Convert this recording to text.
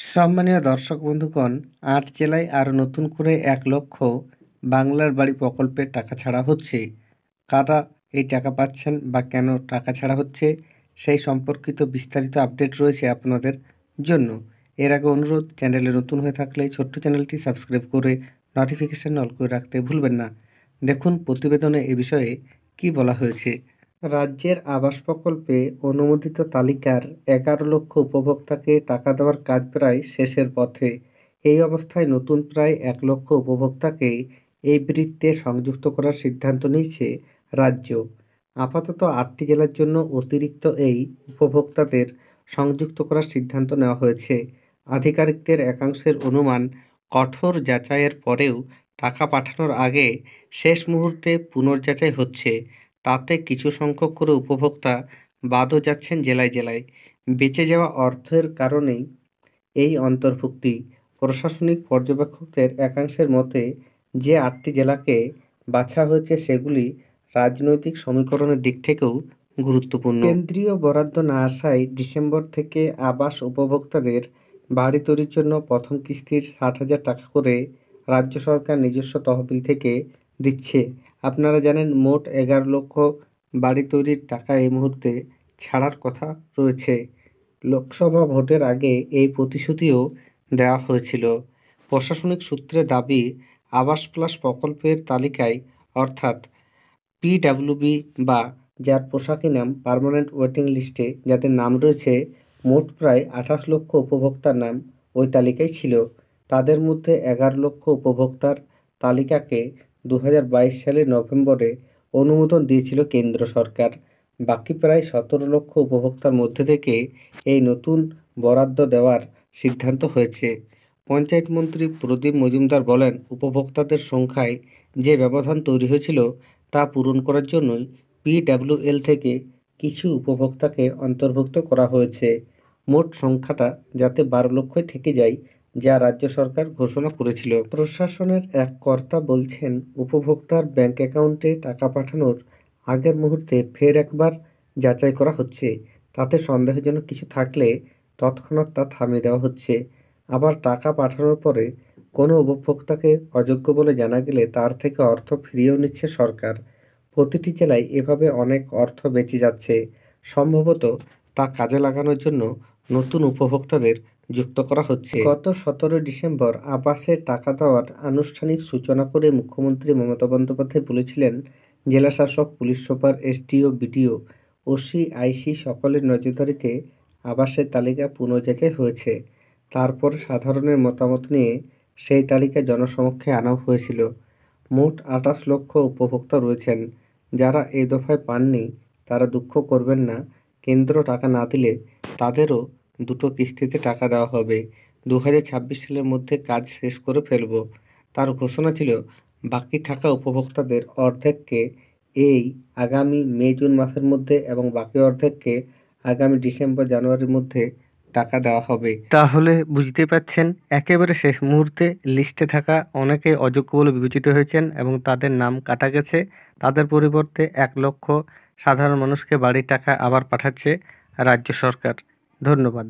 সম্মানীয় দর্শক বন্ধুগণ, ৮ জেলায় আরও নতুন করে ১ লক্ষ বাংলার বাড়ি প্রকল্পের টাকা ছাড়া হচ্ছে। কারা এই টাকা পাচ্ছেন বা কেন টাকা ছাড়া হচ্ছে সেই সম্পর্কিত বিস্তারিত আপডেট রয়েছে আপনাদের জন্য। এর আগে অনুরোধ, চ্যানেলে নতুন হয়ে থাকলে ছোট্ট চ্যানেলটি সাবস্ক্রাইব করে নোটিফিকেশন অল করে রাখতে ভুলবেন না। দেখুন প্রতিবেদনে এ বিষয়ে কি বলা হয়েছে। রাজ্যের আবাস প্রকল্পে অনুমোদিত তালিকার ১১ লক্ষ উপভোক্তাকে টাকা দেওয়ার কাজ প্রায় শেষের পথে। এই অবস্থায় নতুন প্রায় ১ লক্ষ উপভোক্তাকে এই বৃত্তে সংযুক্ত করার সিদ্ধান্ত নিয়েছে রাজ্য। আপাতত ৮টি জেলার জন্য অতিরিক্ত এই উপভোক্তাদের সংযুক্ত করার সিদ্ধান্ত নেওয়া হয়েছে। আধিকারিকদের একাংশের অনুমান, কঠোর যাচাইয়ের পরেও টাকা পাঠানোর আগে শেষ মুহূর্তে পুনর্যাচাই হচ্ছে। তাতে কিছু সংখ্যক করে উপভোক্তা বাদও যাচ্ছেন জেলায় জেলায়। বেঁচে যাওয়া অর্থের কারণেই এই অন্তর্ভুক্তি। প্রশাসনিক পর্যবেক্ষকদের একাংশের মতে, যে ৮টি জেলাকে বাছা হয়েছে সেগুলি রাজনৈতিক সমীকরণের দিক থেকেও গুরুত্বপূর্ণ। কেন্দ্রীয় বরাদ্দ না আসায় ডিসেম্বর থেকে আবাস উপভোক্তাদের বাড়ি তৈরির জন্য প্রথম কিস্তির ৬০,০০০ টাকা করে রাজ্য সরকার নিজস্ব তহবিল থেকে দিচ্ছে। আপনারা জানেন, মোট ১১ লক্ষ বাড়ি তৈরির টাকা এই মুহূর্তে ছাড়ার কথা রয়েছে। লোকসভা ভোটের আগে এই প্রতিশ্রুতিও দেওয়া হয়েছিল। প্রশাসনিক সূত্রে দাবি, আবাস প্লাস প্রকল্পের তালিকায় অর্থাৎ পিডাব্লিউবি বা যার পোশাকি নাম পার্মানেন্ট ওয়েটিং লিস্টে যাদের নাম রয়েছে, মোট প্রায় ২৮ লক্ষ উপভোক্তার নাম ওই তালিকায় ছিল। তাদের মধ্যে ১১ লক্ষ উপভোক্তার তালিকাকে ২০২২ সালের নভেম্বরে অনুমোদন দিয়েছিল কেন্দ্র সরকার। বাকি প্রায় ১৭ লক্ষ উপভোক্তার মধ্যে থেকে এই নতুন বরাদ্দ দেওয়ার সিদ্ধান্ত হয়েছে। পঞ্চায়েত মন্ত্রী প্রদীপ মজুমদার বলেন, উপভোক্তাদের সংখ্যায় যে ব্যবধান তৈরি হয়েছিল তা পূরণ করার জন্যই পিডাব্লিউএল থেকে কিছু উপভোক্তাকে অন্তর্ভুক্ত করা হয়েছে। মোট সংখ্যাটা যাতে ১২ লক্ষই থেকে যায়, যা রাজ্য সরকার ঘোষণা করেছিল। প্রশাসনের এক কর্তা বলছেন, উপভোক্তার ব্যাংক অ্যাকাউন্টে টাকা পাঠানোর আগের মুহূর্তে ফের একবার যাচাই করা হচ্ছে। তাতে সন্দেহজনক কিছু থাকলে তৎক্ষণাৎ তা থামিয়ে দেওয়া হচ্ছে। আবার টাকা পাঠানোর পরে কোনো উপভোক্তাকে অযোগ্য বলে জানা গেলে তার থেকে অর্থ ফিরিয়েও নিচ্ছে সরকার। প্রতিটি জেলায় এভাবে অনেক অর্থ বেঁচে যাচ্ছে। সম্ভবত তা কাজে লাগানোর জন্য নতুন উপভোক্তাদের যুক্ত করা হচ্ছে। গত ১৭ ডিসেম্বর আবাসে টাকা দেওয়ার আনুষ্ঠানিক সূচনা করে মুখ্যমন্ত্রী মমতা বন্দ্যোপাধ্যায় বলেছিলেন, জেলা শাসক, police super, SDO, BDO, OC, IC সকলের নজরদারিতে আবাসের তালিকা পুনর্যাচাই হয়েছে। তারপর সাধারণের মতামত নিয়ে সেই তালিকা জনসমক্ষে আনা হয়েছিল। মোট ২৮ লক্ষ উপভোক্তা রয়েছেন। যারা এই দফায় পাননি তারা দুঃখ করবেন না। কেন্দ্র টাকা না দিলে তাদেরও দুটো কিস্তিতে টাকা দেওয়া হবে। ২০২৬ সালের মধ্যে কাজ শেষ করে ফেলব। তার ঘোষণা ছিল, বাকি থাকা উপভোক্তাদের অর্ধেককে এই আগামী মে-জুন মাসের মধ্যে এবং বাকি অর্ধেককে আগামী ডিসেম্বর-জানুয়ারির মধ্যে টাকা দেওয়া হবে। তাহলে বুঝতেই পারছেন, একেবারে শেষ মুহূর্তে লিস্টে থাকা অনেকে অযোগ্য বলে বিবেচিত হয়েছেন এবং তাদের নাম কাটা গেছে। তাদের পরিবর্তে ১ লক্ষ সাধারণ মানুষকে বাড়ির টাকা আবার পাঠাচ্ছে রাজ্য সরকার। ধন্যবাদ।